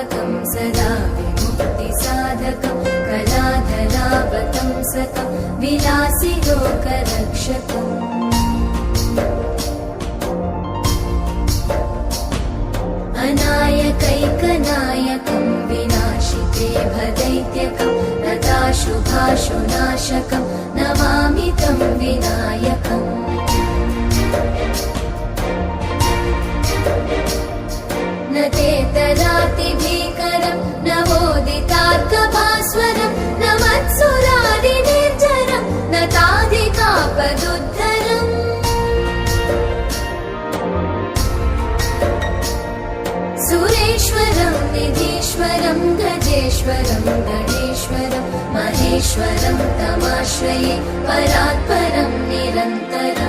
निर्वापकं सदा विमुक्तिसाधकं कलाधरावतं सतं विलासि लोकरक्षकम् अनायकैकनायकं विनाशिते भदैत्यकं नताशुभाशुनाशकं नमामि तं विनायकम् न तेतरातिभीकरं नवोदितार्कभास्वरं न मत्सुरादिनिर्झरं न ताधिकापदुद्धरम् सुरेश्वरं निधीश्वरं गजेश्वरं गणेश्वरं महेश्वरं तमाश्रये परात्परं निरन्तरम्